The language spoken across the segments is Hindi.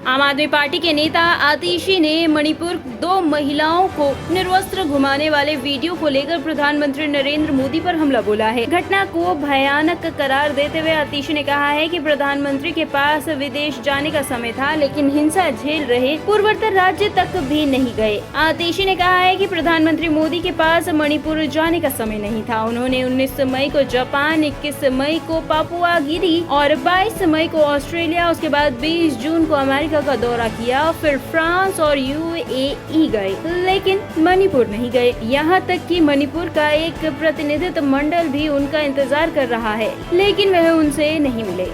आम आदमी पार्टी के नेता आतिशी ने मणिपुर 2 महिलाओं को निर्वस्त्र घुमाने वाले वीडियो को लेकर प्रधानमंत्री नरेंद्र मोदी पर हमला बोला है। घटना को भयानक करार देते हुए आतिशी ने कहा है कि प्रधानमंत्री के पास विदेश जाने का समय था, लेकिन हिंसा झेल रहे पूर्वोत्तर राज्य तक भी नहीं गए। आतिशी ने कहा है कि प्रधानमंत्री मोदी के पास मणिपुर जाने का समय नहीं था। उन्होंने 19 मई को जापान, 21 मई को पापुआ गिरी और 22 मई को ऑस्ट्रेलिया, उसके बाद 20 जून को अमेरिका का दौरा किया, फिर फ्रांस और यूएई गए, लेकिन मणिपुर नहीं गए। यहाँ तक कि मणिपुर का एक प्रतिनिधित्व मंडल भी उनका इंतजार कर रहा है, लेकिन वह उनसे नहीं मिले।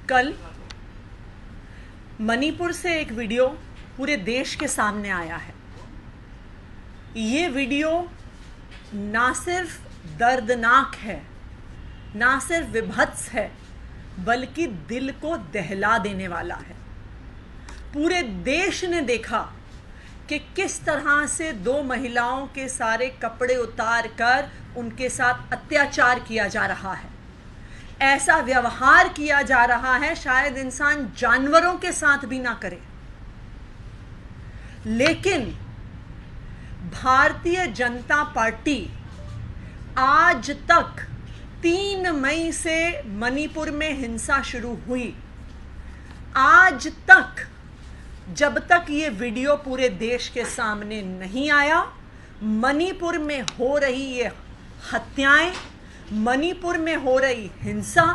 कल मणिपुर से एक वीडियो पूरे देश के सामने आया है। ये वीडियो ना सिर्फ दर्दनाक है, ना सिर्फ विभत्स है, बल्कि दिल को दहला देने वाला है। पूरे देश ने देखा कि किस तरह से 2 महिलाओं के सारे कपड़े उतार कर उनके साथ अत्याचार किया जा रहा है। ऐसा व्यवहार किया जा रहा है शायद इंसान जानवरों के साथ भी ना करे। लेकिन भारतीय जनता पार्टी आज तक 3 मई से मणिपुर में हिंसा शुरू हुई, आज तक जब तक ये वीडियो पूरे देश के सामने नहीं आया, मणिपुर में हो रही ये हत्याएं, मणिपुर में हो रही हिंसा,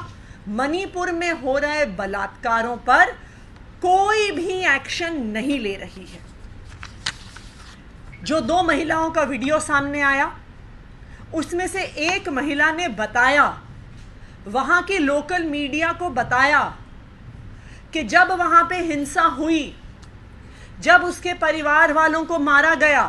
मणिपुर में हो रहे बलात्कारों पर कोई भी एक्शन नहीं ले रही है। जो 2 महिलाओं का वीडियो सामने आया, उसमें से एक महिला ने बताया, वहां की लोकल मीडिया को बताया कि जब वहां पे हिंसा हुई, जब उसके परिवार वालों को मारा गया,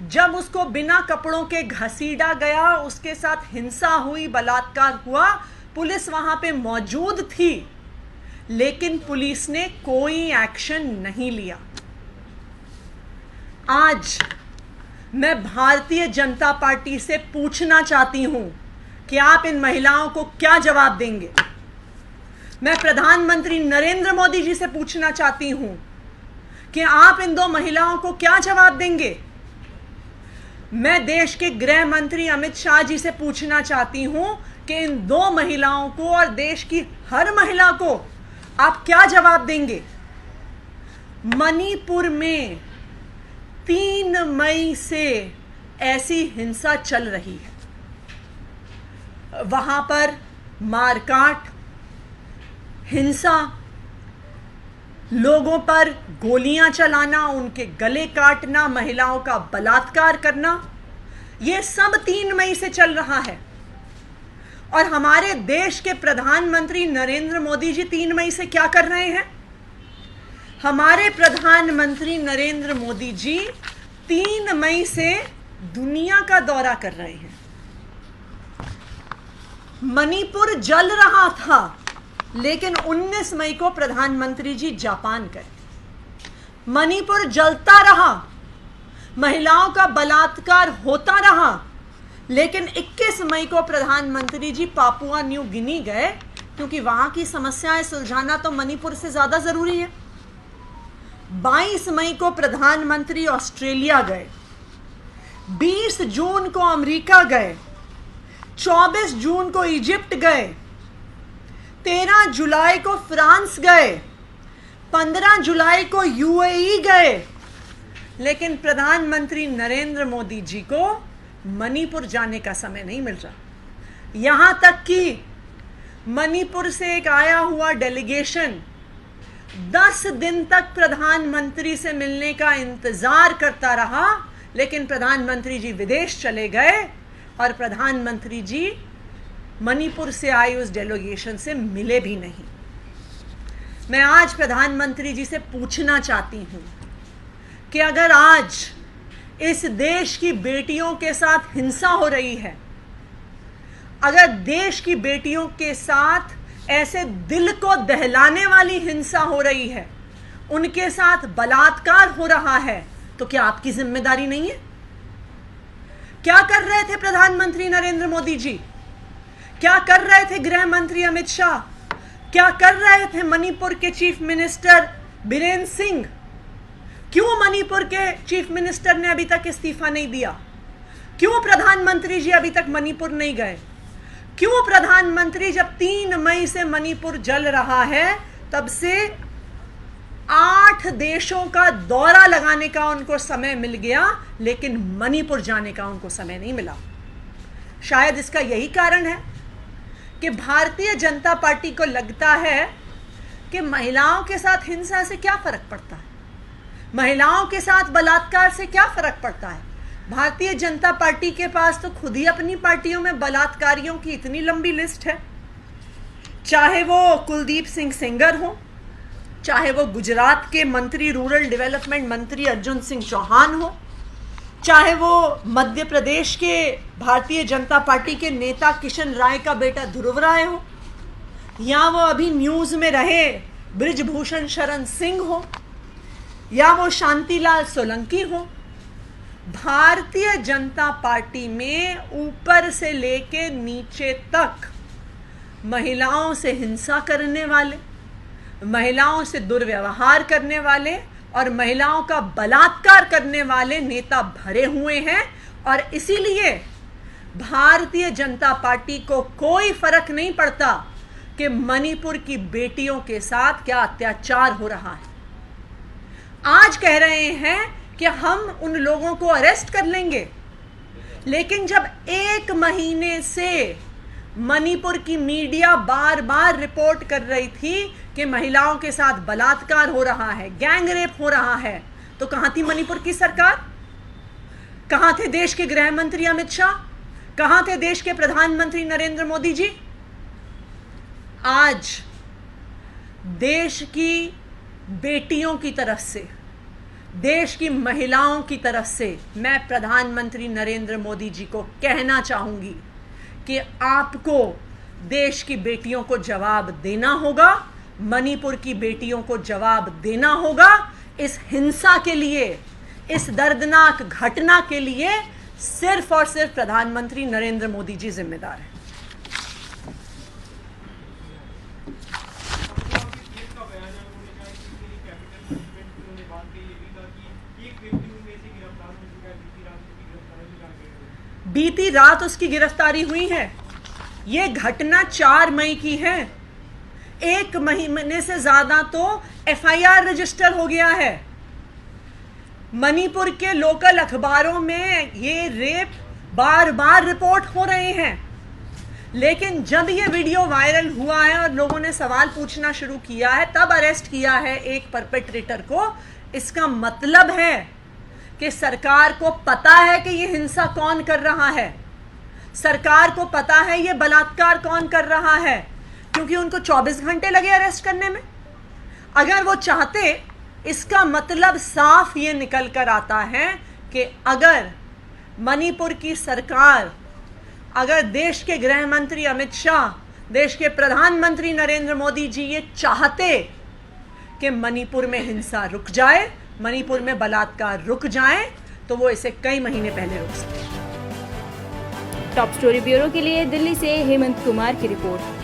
जब उसको बिना कपड़ों के घसीटा गया, उसके साथ हिंसा हुई, बलात्कार हुआ, पुलिस वहां पे मौजूद थी, लेकिन पुलिस ने कोई एक्शन नहीं लिया। आज मैं भारतीय जनता पार्टी से पूछना चाहती हूं कि आप इन महिलाओं को क्या जवाब देंगे। मैं प्रधानमंत्री नरेंद्र मोदी जी से पूछना चाहती हूं कि आप इन 2 महिलाओं को क्या जवाब देंगे। मैं देश के गृह मंत्री अमित शाह जी से पूछना चाहती हूं कि इन 2 महिलाओं को और देश की हर महिला को आप क्या जवाब देंगे। मणिपुर में 3 मई से ऐसी हिंसा चल रही है। वहां पर मारकाट, हिंसा, लोगों पर गोलियां चलाना, उनके गले काटना, महिलाओं का बलात्कार करना, यह सब 3 मई से चल रहा है। और हमारे देश के प्रधानमंत्री नरेंद्र मोदी जी 3 मई से क्या कर रहे हैं? हमारे प्रधानमंत्री नरेंद्र मोदी जी 3 मई से दुनिया का दौरा कर रहे हैं। मणिपुर जल रहा था, लेकिन 19 मई को प्रधानमंत्री जी जापान गए। मणिपुर जलता रहा, महिलाओं का बलात्कार होता रहा, लेकिन 21 मई को प्रधानमंत्री जी पापुआ न्यू गिनी गए, क्योंकि वहां की समस्याएं सुलझाना तो मणिपुर से ज्यादा जरूरी है। 22 मई को प्रधानमंत्री ऑस्ट्रेलिया गए, 20 जून को अमेरिका गए, 24 जून को इजिप्ट गए, 13 जुलाई को फ्रांस गए, 15 जुलाई को यूएई गए, लेकिन प्रधानमंत्री नरेंद्र मोदी जी को मणिपुर जाने का समय नहीं मिल रहा। यहां तक कि मणिपुर से एक आया हुआ डेलीगेशन 10 दिन तक प्रधानमंत्री से मिलने का इंतजार करता रहा, लेकिन प्रधानमंत्री जी विदेश चले गए और प्रधानमंत्री जी मणिपुर से आई उस डेलीगेशन से मिले भी नहीं। मैं आज प्रधानमंत्री जी से पूछना चाहती हूं कि अगर आज इस देश की बेटियों के साथ हिंसा हो रही है, अगर देश की बेटियों के साथ ऐसे दिल को दहलाने वाली हिंसा हो रही है, उनके साथ बलात्कार हो रहा है, तो क्या आपकी जिम्मेदारी नहीं है? क्या कर रहे थे प्रधानमंत्री नरेंद्र मोदी जी? क्या कर रहे थे गृह मंत्री अमित शाह? क्या कर रहे थे मणिपुर के चीफ मिनिस्टर बीरेन सिंह? क्यों मणिपुर के चीफ मिनिस्टर ने अभी तक इस्तीफा नहीं दिया? क्यों प्रधानमंत्री जी अभी तक मणिपुर नहीं गए? क्यों प्रधानमंत्री जब 3 मई से मणिपुर जल रहा है तब से 8 देशों का दौरा लगाने का उनको समय मिल गया, लेकिन मणिपुर जाने का उनको समय नहीं मिला? शायद इसका यही कारण है कि भारतीय जनता पार्टी को लगता है कि महिलाओं के साथ हिंसा से क्या फर्क पड़ता है, महिलाओं के साथ बलात्कार से क्या फर्क पड़ता है। भारतीय जनता पार्टी के पास तो खुद ही अपनी पार्टियों में बलात्कारियों की इतनी लंबी लिस्ट है, चाहे वो कुलदीप सिंह सेंगर हो, चाहे वो गुजरात के मंत्री रूरल डेवलपमेंट मंत्री अर्जुन सिंह चौहान हो, चाहे वो मध्य प्रदेश के भारतीय जनता पार्टी के नेता किशन राय का बेटा ध्रुव राय हो, या वो अभी न्यूज़ में रहे ब्रिजभूषण शरण सिंह हो, या वो शांतिलाल सोलंकी हो। भारतीय जनता पार्टी में ऊपर से लेके नीचे तक महिलाओं से हिंसा करने वाले, महिलाओं से दुर्व्यवहार करने वाले और महिलाओं का बलात्कार करने वाले नेता भरे हुए हैं। और इसीलिए भारतीय जनता पार्टी को कोई फर्क नहीं पड़ता कि मणिपुर की बेटियों के साथ क्या अत्याचार हो रहा है। आज कह रहे हैं कि हम उन लोगों को अरेस्ट कर लेंगे, लेकिन जब 1 महीने से मणिपुर की मीडिया बार बार रिपोर्ट कर रही थी कि महिलाओं के साथ बलात्कार हो रहा है, गैंग रेप हो रहा है, तो कहां थी मणिपुर की सरकार? कहां थे देश के गृह मंत्री अमित शाह? कहां थे देश के प्रधानमंत्री नरेंद्र मोदी जी? आज देश की बेटियों की तरफ से, देश की महिलाओं की तरफ से मैं प्रधानमंत्री नरेंद्र मोदी जी को कहना चाहूंगी कि आपको देश की बेटियों को जवाब देना होगा, मणिपुर की बेटियों को जवाब देना होगा। इस हिंसा के लिए, इस दर्दनाक घटना के लिए सिर्फ और सिर्फ प्रधानमंत्री नरेंद्र मोदी जी जिम्मेदार हैं। बीती रात उसकी गिरफ्तारी हुई है। यह घटना 4 मई की है। 1 महीने से ज्यादा तो एफआईआर रजिस्टर हो गया है। मणिपुर के लोकल अखबारों में ये रेप बार बार रिपोर्ट हो रहे हैं, लेकिन जब ये वीडियो वायरल हुआ है और लोगों ने सवाल पूछना शुरू किया है, तब अरेस्ट किया है एक परपेट्रेटर को। इसका मतलब है कि सरकार को पता है कि ये हिंसा कौन कर रहा है, सरकार को पता है ये बलात्कार कौन कर रहा है, क्योंकि उनको 24 घंटे लगे अरेस्ट करने में। अगर वो चाहते, इसका मतलब साफ ये निकल कर आता है कि अगर मणिपुर की सरकार, अगर देश के गृह मंत्री अमित शाह, देश के प्रधानमंत्री नरेंद्र मोदी जी ये चाहते कि मणिपुर में हिंसा रुक जाए, मणिपुर में बलात्कार रुक जाए, तो वो इसे कई महीने पहले रोक सकते। टॉप स्टोरी ब्यूरो के लिए दिल्ली से हेमंत कुमार की रिपोर्ट।